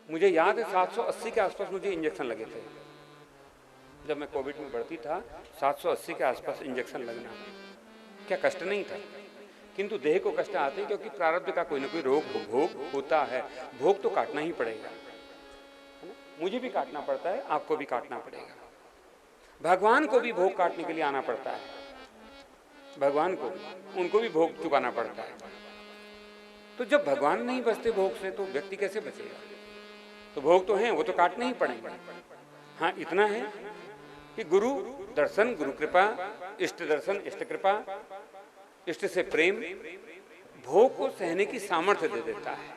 मुझे याद है 780 के आसपास मुझे इंजेक्शन लगे थे जब मैं कोविड में भर्ती था। 780 के आसपास इंजेक्शन लगना क्या कष्ट नहीं था, किंतु देह को कष्ट आते हैं क्योंकि प्रारब्ध का कोई ना कोई रोग भोग होता है। भोग तो काटना ही पड़ेगा, है ना? मुझे भी काटना पड़ता है, आपको भी काटना पड़ेगा, भगवान को भी भोग काटने के लिए आना पड़ता है, भगवान को उनको भी भोग चुकाना पड़ता है। तो जब भगवान नहीं बचते भोग से तो व्यक्ति कैसे बचेगा? तो भोग तो हैं, वो तो काटने ही पड़ेंगे। हाँ, इतना है कि गुरु दर्शन, गुरु कृपा, इष्ट दर्शन, इष्ट कृपा, इष्ट से प्रेम भोग को सहने की सामर्थ्य दे देता है।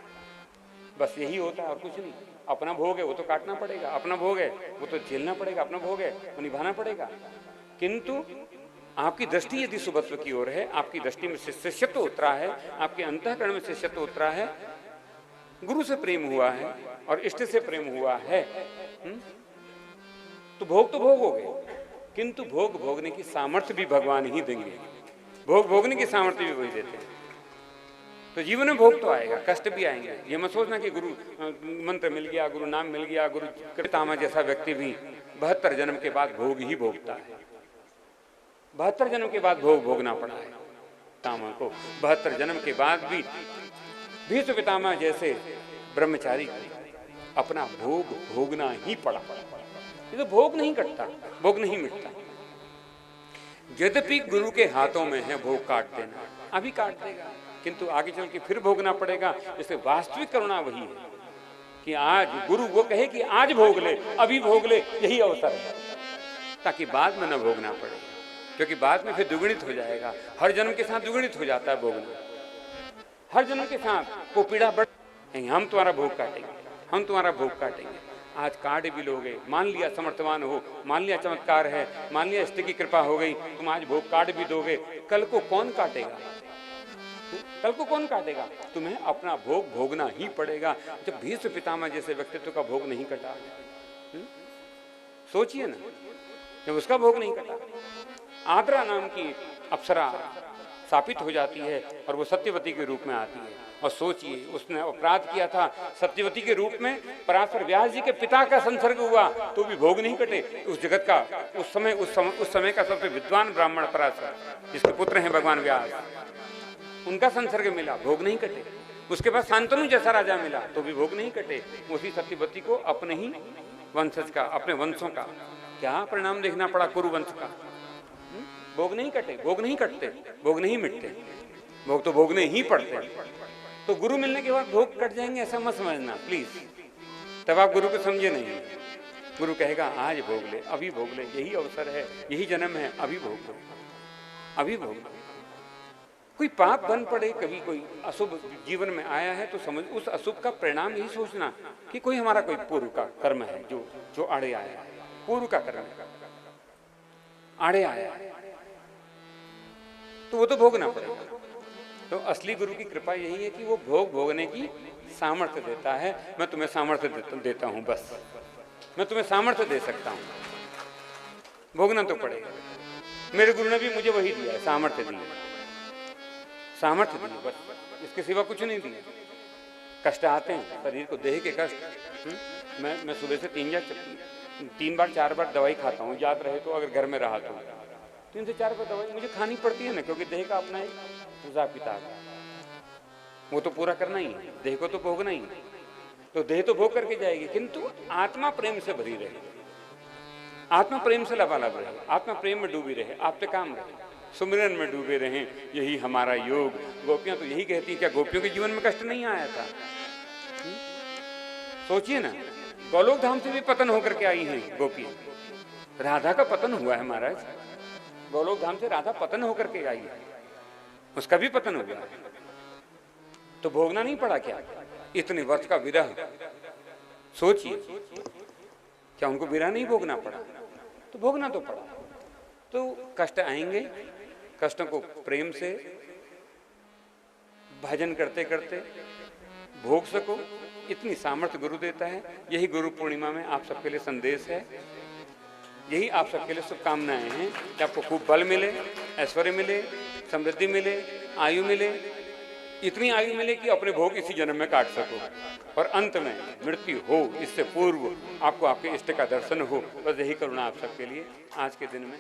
बस यही होता है और कुछ नहीं। अपना भोग है वो तो काटना पड़ेगा, अपना भोग है वो तो झेलना पड़ेगा, अपना भोग है वो निभाना पड़ेगा। किंतु आपकी दृष्टि यदि सुबत्व की ओर है, आपकी दृष्टि में शिष्यत्व उतरा है, आपके अंतःकरण में शिष्यत्व उतरा है, गुरु से प्रेम हुआ है और इष्ट से प्रेम हुआ है, तो भोग तो भोगोगे, किंतु भोग भोगने की सामर्थ्य भी भगवान ही देंगे। भोग भोगने की सामर्थ्य भी वही देते हैं। तो जीवन में भोग तो आएगा, कष्ट भी आएंगे। ये मत सोचना कि गुरु मंत्र मिल गया, गुरु नाम मिल गया, गुरु पितामह जैसा व्यक्ति भी 72 जन्म के बाद भोग ही भोगता है। 72 जन्म के बाद भोग भोगना पड़ा है पितामह को। 72 जन्म के बाद भी भीष्म पितामह जैसे ब्रह्मचारी को अपना भोग भोगना ही पड़ा। ये तो भोग नहीं कटता, भोग नहीं मिटता। यद्यपि गुरु के हाथों में है भोग काट देना, अभी काट देगा, किंतु आगे चल के फिर भोगना पड़ेगा। इससे वास्तविक करुणा वही है कि आज गुरु वो कहे कि आज भोग ले, अभी भोग ले, यही अवसर है, ताकि बाद में न भोगना पड़े, क्योंकि बाद में फिर दुगुणित हो जाएगा। हर जन्म के साथ दुगुणित हो जाता है भोगना, हर जन्म के साथ वो पीड़ा बढ़, हम तुम्हारा भोग काटेंगे, हम तुम्हारा भोग काटेंगे। आज काट भी लोगे, मान लिया समर्थवान हो, मान लिया चमत्कार है, मान लिया इष्ट की कृपा हो गई, तुम आज भोग काट भी दोगे, कल को कौन काटेगा? कल को कौन काटेगा? तुम्हें अपना भोग भोगना ही पड़ेगा। जब भीष्म पितामह जैसे व्यक्तित्व का भोग नहीं कटा, सोचिए ना, जब उसका भोग नहीं कटा, आद्रा नाम की अप्सरा स्थापित हो जाती है और वो सत्यवती के रूप में आती है। और सोचिए, उसने अपराध किया था सत्यवती के रूप में, पराशर व्यास जी के पिता का संसर्ग हुआ तो भी भोग नहीं कटे। उस जगत का उस समय का सबसे विद्वान ब्राह्मण पराशर, जिसके पुत्र हैं भगवान व्यास, उनका संसर्ग मिला, भोग नहीं कटे। उसके बाद शांतनु जैसा राजा मिला तो भी भोग नहीं कटे। उसी सत्यवती को अपने ही वंशज का, अपने वंशों का क्या परिणाम देखना पड़ा, कुरुवंश का। भोग नहीं कटे, भोग नहीं कटते, भोग नहीं मिटते, भोग तो भोगने ही पड़ते। तो गुरु मिलने के बाद भोग कट जाएंगे ऐसा मत समझना प्लीज, तब आप गुरु को समझे नहीं। गुरु कहेगा आज भोग ले, अभी भोग ले, यही अवसर है, यही जन्म है, अभी भोग लो, अभी भोग लो। कोई पाप बन पड़े, कभी कोई अशुभ जीवन में आया है तो समझ, उस अशुभ का परिणाम यही सोचना कि कोई हमारा कोई पूर्व का कर्म है जो आड़े आया है, पूर्व का कर्म आड़े आया है, तो वो तो भोगना पड़ेगा। तो असली गुरु की कृपा यही है कि वो भोग भोगने की सामर्थ्य देता है। मैं तुम्हें सामर्थ्य देता हूं, बस मैं तुम्हें सामर्थ्य दे सकता हूं, भोगना तो पड़ेगा। मेरे गुरु ने भी मुझे वही दिया है, सामर्थ्य दी, सामर्थ्य दी, बस इसके सिवा कुछ नहीं दिया। कष्ट आते हैं शरीर को, देह के कष्ट। मैं सुबह से 3 बार 4 बार दवाई खाता हूँ, याद रहे तो, अगर घर में रहा तो 3 से 4 बार दवाई मुझे खानी पड़ती है ना, क्योंकि देह का अपना एक हिसाब किताब है, वो तो पूरा करना ही है, देह को तो भोगना ही है। तो देह तो भोग करके जाएगी, किंतु आत्मा प्रेम से भरी रहे, आत्मा प्रेम से लबालब रहे, आत्मा प्रेम में डूबी रहे, आप पे काम रहे, सुमिरन में डूबे रहें, यही हमारा योग। गोपियां तो यही कहती हैं, क्या गोपियों के जीवन में कष्ट नहीं आया था? सोचिए ना, गोलोक धाम से भी पतन होकर के आई हैं गोपियां, राधा का पतन हुआ है महाराज, गोलोक धाम से राधा पतन होकर के आई है, उसका भी पतन हो गया, तो भोगना नहीं पड़ा क्या? इतने वर्ष का विरह, सोचिए, क्या उनको विरह नहीं भोगना पड़ा? तो भोगना तो पड़ा। तो कष्ट आएंगे, कष्टों को प्रेम से भजन करते करते भोग सको, इतनी सामर्थ्य गुरु देता है। यही गुरु पूर्णिमा में आप सबके लिए संदेश है, यही आप सबके लिए शुभकामनाएं हैं कि आपको खूब बल मिले, ऐश्वर्य मिले, समृद्धि मिले, आयु मिले, इतनी आयु मिले कि अपने भोग इसी जन्म में काट सको और अंत में मृत्यु हो इससे पूर्व आपको आपके इष्ट का दर्शन हो। बस यही करुणा आप सबके लिए आज के दिन में